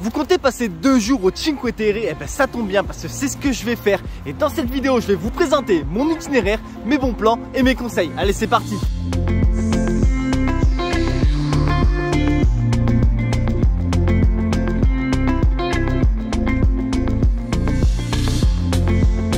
Vous comptez passer 2 jours au Cinque Terre? Eh ben ça tombe bien parce que c'est ce que je vais faire. Et dans cette vidéo, je vais vous présenter mon itinéraire, mes bons plans et mes conseils. Allez, c'est parti!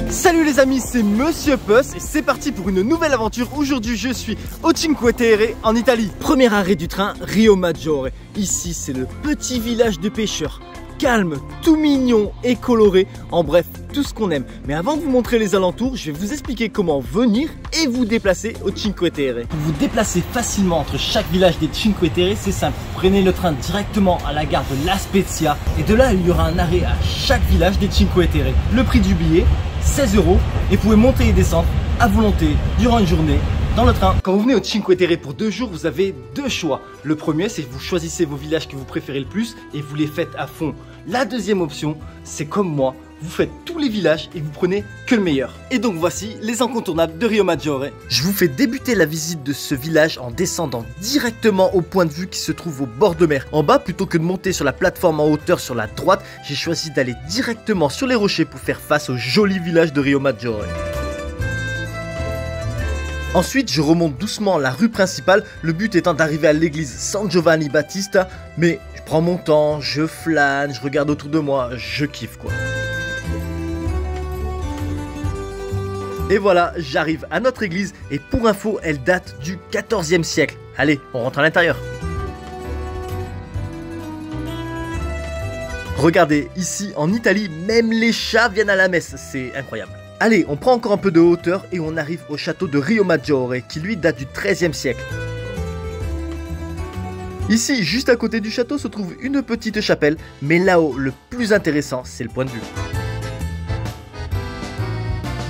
Salut les amis, c'est Monsieur Puss et c'est parti pour une nouvelle aventure. Aujourd'hui je suis au Cinque Terre en Italie. Premier arrêt du train, Rio Maggiore. Ici c'est le petit village de pêcheurs. Calme, tout mignon et coloré. En bref, tout ce qu'on aime. Mais avant de vous montrer les alentours, je vais vous expliquer comment venir et vous déplacer au Cinque Terre. Pour vous déplacer facilement entre chaque village des Cinque Terre, c'est simple. Vous prenez le train directement à la gare de La Spezia. Et de là, il y aura un arrêt à chaque village des Cinque Terre. Le prix du billet, 16 € et vous pouvez monter et descendre à volonté durant une journée dans le train. Quand vous venez au Cinque Terre pour 2 jours, vous avez 2 choix. Le premier, c'est que vous choisissez vos villages que vous préférez le plus et vous les faites à fond. La deuxième option, c'est comme moi, vous faites tous les villages et vous prenez que le meilleur. Et donc voici les incontournables de Rio Maggiore. Je vous fais débuter la visite de ce village en descendant directement au point de vue qui se trouve au bord de mer. En bas, plutôt que de monter sur la plateforme en hauteur sur la droite, j'ai choisi d'aller directement sur les rochers pour faire face au joli village de Rio Maggiore. Ensuite, je remonte doucement la rue principale, le but étant d'arriver à l'église San Giovanni Battista, mais je prends mon temps, je flâne, je regarde autour de moi, je kiffe quoi. Et voilà, j'arrive à notre église et pour info, elle date du 14e siècle. Allez, on rentre à l'intérieur. Regardez, ici en Italie, même les chats viennent à la messe, c'est incroyable. Allez, on prend encore un peu de hauteur et on arrive au château de Rio Maggiore qui lui date du 13e siècle. Ici, juste à côté du château, se trouve une petite chapelle, mais là-haut, le plus intéressant, c'est le point de vue.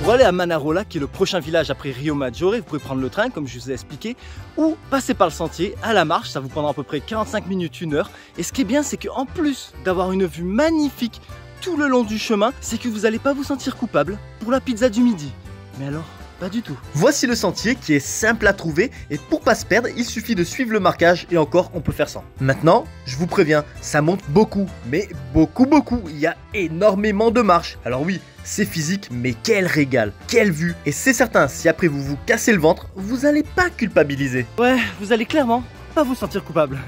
Pour aller à Manarola, qui est le prochain village après Rio Maggiore, vous pouvez prendre le train, comme je vous ai expliqué, ou passer par le sentier à la marche, ça vous prendra à peu près 45 minutes, 1 heure. Et ce qui est bien, c'est qu'en plus d'avoir une vue magnifique tout le long du chemin, c'est que vous n'allez pas vous sentir coupable pour la pizza du midi. Mais alors, pas du tout. Voici le sentier qui est simple à trouver et pour pas se perdre, il suffit de suivre le marquage et encore, on peut faire sans. Maintenant, je vous préviens, ça monte beaucoup, mais beaucoup. Il y a énormément de marches. Alors oui, c'est physique, mais quel régal, quelle vue. Et c'est certain, si après vous vous cassez le ventre, vous n'allez pas culpabiliser. Ouais, vous allez clairement pas vous sentir coupable.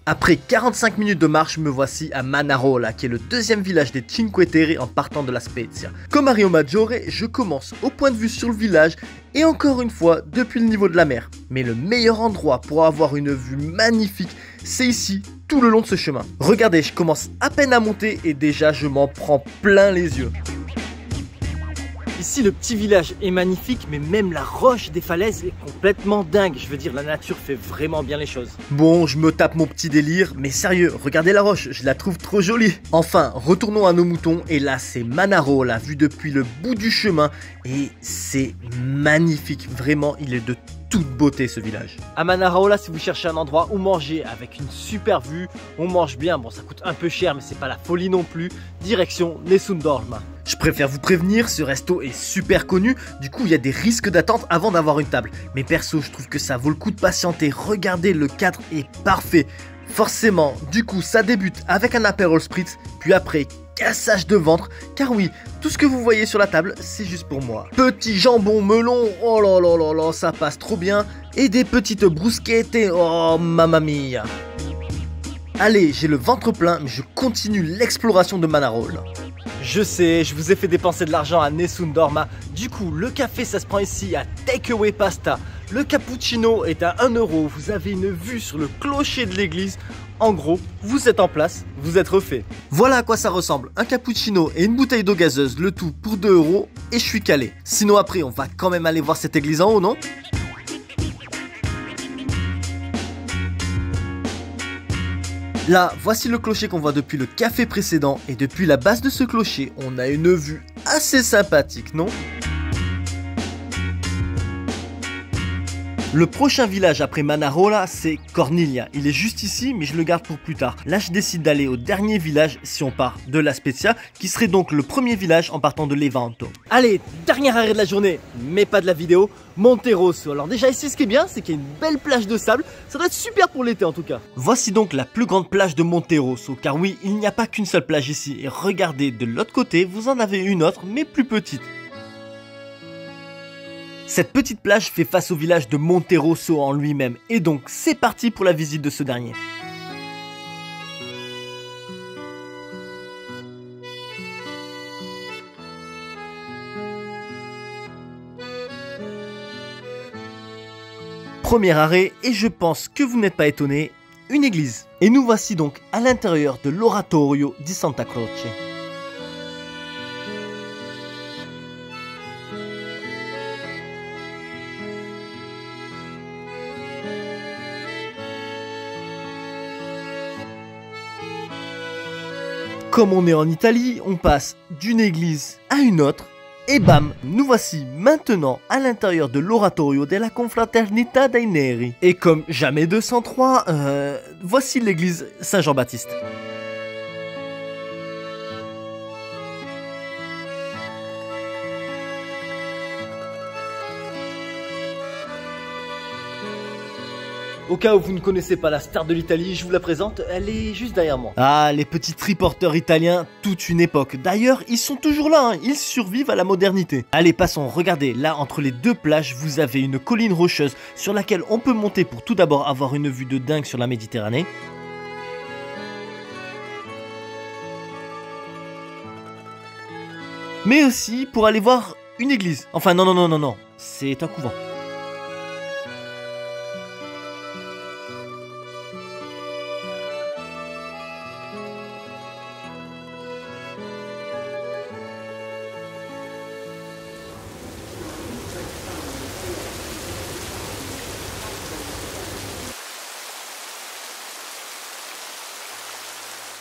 Après 45 minutes de marche, me voici à Manarola, qui est le deuxième village des Cinque Terre en partant de La Spezia. Comme à Rio Maggiore, je commence au point de vue sur le village et encore une fois depuis le niveau de la mer. Mais le meilleur endroit pour avoir une vue magnifique, c'est ici, tout le long de ce chemin. Regardez, je commence à peine à monter et déjà je m'en prends plein les yeux. Ici, le petit village est magnifique, mais même la roche des falaises est complètement dingue. Je veux dire, la nature fait vraiment bien les choses. Bon, je me tape mon petit délire, mais sérieux, regardez la roche, je la trouve trop jolie. Enfin, retournons à nos moutons, et là, c'est Manarola, vu depuis le bout du chemin, et c'est magnifique. Vraiment, il est de toute beauté ce village. À Manarola, si vous cherchez un endroit où manger avec une super vue, on mange bien, bon ça coûte un peu cher mais c'est pas la folie non plus, direction Nessun Dorma. Je préfère vous prévenir, ce resto est super connu, du coup il y a des risques d'attente avant d'avoir une table. Mais perso, je trouve que ça vaut le coup de patienter, regardez, le cadre est parfait. Forcément, du coup ça débute avec un Aperol Spritz, puis après cassage de ventre, car oui, tout ce que vous voyez sur la table, c'est juste pour moi. Petit jambon melon, oh là là là là, ça passe trop bien, et des petites bruschettas, oh mamma mia. Allez, j'ai le ventre plein, mais je continue l'exploration de Manarola. Je sais, je vous ai fait dépenser de l'argent à Nessun Dorma. Du coup, le café, ça se prend ici à Takeaway Pasta. Le cappuccino est à 1 €. Vous avez une vue sur le clocher de l'église. En gros, vous êtes en place, vous êtes refait. Voilà à quoi ça ressemble. Un cappuccino et une bouteille d'eau gazeuse, le tout pour 2 € et je suis calé. Sinon après, on va quand même aller voir cette église en haut, non ? Là, voici le clocher qu'on voit depuis le café précédent et depuis la base de ce clocher, on a une vue assez sympathique, non ? Le prochain village après Manarola, c'est Corniglia. Il est juste ici, mais je le garde pour plus tard. Là, je décide d'aller au dernier village si on part de La Spezia, qui serait donc le premier village en partant de Levanto. Allez, dernier arrêt de la journée, mais pas de la vidéo, Monterosso. Alors déjà ici, ce qui est bien, c'est qu'il y a une belle plage de sable. Ça doit être super pour l'été en tout cas. Voici donc la plus grande plage de Monterosso, car oui, il n'y a pas qu'une seule plage ici. Et regardez, de l'autre côté, vous en avez une autre, mais plus petite. Cette petite plage fait face au village de Monterosso en lui-même, et donc c'est parti pour la visite de ce dernier. Premier arrêt, et je pense que vous n'êtes pas étonnés, une église. Et nous voici donc à l'intérieur de l'Oratorio di Santa Croce. Comme on est en Italie, on passe d'une église à une autre, et bam, nous voici maintenant à l'intérieur de l'Oratorio della Confraternita dei Neri. Et comme jamais 203, voici l'église Saint-Jean-Baptiste. Au cas où vous ne connaissez pas la star de l'Italie, je vous la présente, elle est juste derrière moi. Ah, les petits triporteurs italiens, toute une époque. D'ailleurs, ils sont toujours là, hein. Ils survivent à la modernité. Allez, passons, regardez, là, entre les deux plages, vous avez une colline rocheuse sur laquelle on peut monter pour tout d'abord avoir une vue de dingue sur la Méditerranée. Mais aussi pour aller voir une église. Enfin, non, c'est un couvent.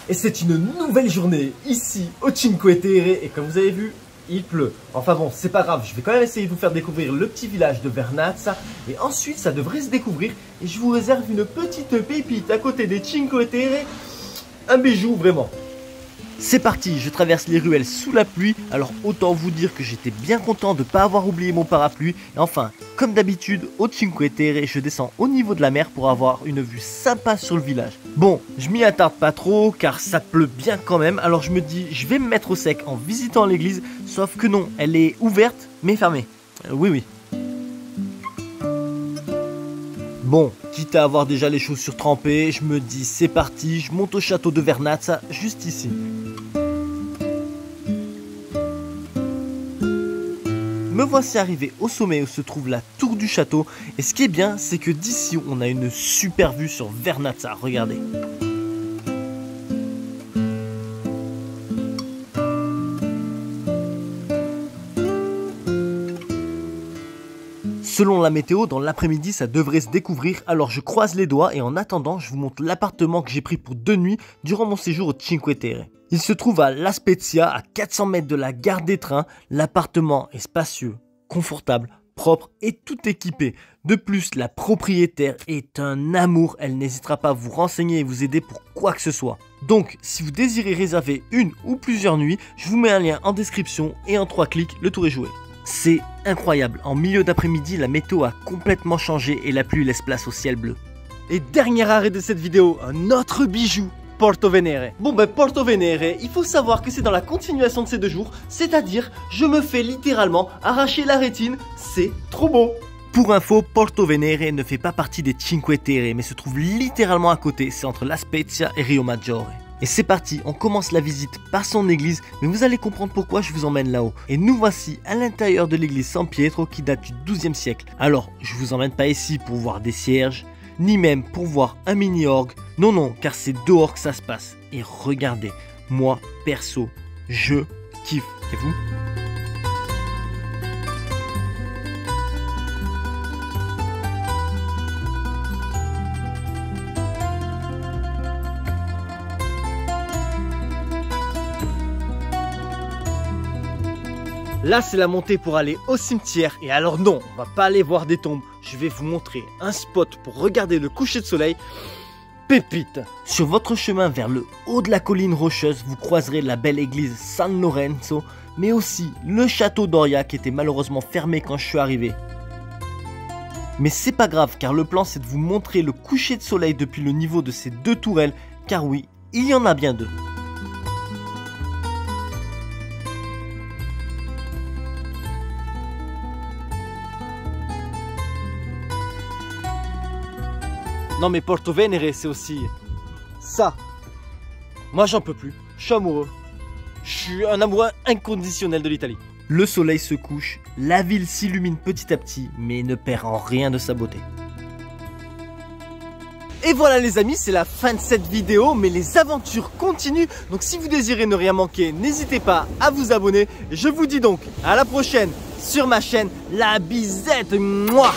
Et c'est une nouvelle journée ici au Cinque Terre et comme vous avez vu, il pleut. Enfin bon, c'est pas grave, je vais quand même essayer de vous faire découvrir le petit village de Vernazza et ensuite ça devrait se découvrir et je vous réserve une petite pépite à côté des Cinque Terre, un bijou vraiment. C'est parti, je traverse les ruelles sous la pluie, alors autant vous dire que j'étais bien content de ne pas avoir oublié mon parapluie. Et enfin, comme d'habitude, au Cinque Terre, je descends au niveau de la mer pour avoir une vue sympa sur le village. Bon, je m'y attarde pas trop car ça pleut bien quand même, alors je me dis je vais me mettre au sec en visitant l'église, sauf que non, elle est ouverte mais fermée. Oui. Bon, quitte à avoir déjà les chaussures trempées, je me dis c'est parti, je monte au château de Vernazza, juste ici. Me voici arrivé au sommet où se trouve la tour du château, et ce qui est bien, c'est que d'ici on a une super vue sur Vernazza, regardez. Selon la météo, dans l'après-midi, ça devrait se découvrir, alors je croise les doigts et en attendant, je vous montre l'appartement que j'ai pris pour 2 nuits durant mon séjour au Cinque Terre. Il se trouve à La Spezia, à 400 mètres de la gare des trains. L'appartement est spacieux, confortable, propre et tout équipé. De plus, la propriétaire est un amour, elle n'hésitera pas à vous renseigner et vous aider pour quoi que ce soit. Donc, si vous désirez réserver une ou plusieurs nuits, je vous mets un lien en description et en 3 clics, le tour est joué. C'est incroyable, en milieu d'après-midi, la météo a complètement changé et la pluie laisse place au ciel bleu. Et dernier arrêt de cette vidéo, un autre bijou, Porto Venere. Bon Porto Venere, il faut savoir que c'est dans la continuation de ces 2 jours, c'est-à-dire je me fais littéralement arracher la rétine, c'est trop beau. Pour info, Porto Venere ne fait pas partie des Cinque Terre, mais se trouve littéralement à côté, c'est entre La Spezia et Rio Maggiore. Et c'est parti, on commence la visite par son église, mais vous allez comprendre pourquoi je vous emmène là-haut. Et nous voici à l'intérieur de l'église San Pietro qui date du XIIe siècle. Alors, je vous emmène pas ici pour voir des cierges, ni même pour voir un mini-orgue. Non, car c'est dehors que ça se passe. Et regardez, moi, perso, je kiffe. Et vous ? Là, c'est la montée pour aller au cimetière. Et alors non, on va pas aller voir des tombes. Je vais vous montrer un spot pour regarder le coucher de soleil. Pépite! Sur votre chemin vers le haut de la colline rocheuse, vous croiserez la belle église San Lorenzo, mais aussi le château d'Oria qui était malheureusement fermé quand je suis arrivé. Mais c'est pas grave car le plan c'est de vous montrer le coucher de soleil depuis le niveau de ces deux tourelles, car oui, il y en a bien deux. Non mais Porto Venere c'est aussi ça. Moi j'en peux plus, je suis amoureux. Je suis un amoureux inconditionnel de l'Italie. Le soleil se couche, la ville s'illumine petit à petit, mais ne perd en rien de sa beauté. Et voilà les amis, c'est la fin de cette vidéo, mais les aventures continuent. Donc si vous désirez ne rien manquer, n'hésitez pas à vous abonner. Je vous dis donc à la prochaine sur ma chaîne, la bisette. Mouah.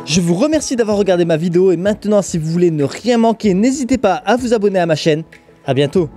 Je vous remercie d'avoir regardé ma vidéo et maintenant si vous voulez ne rien manquer, n'hésitez pas à vous abonner à ma chaîne. À bientôt.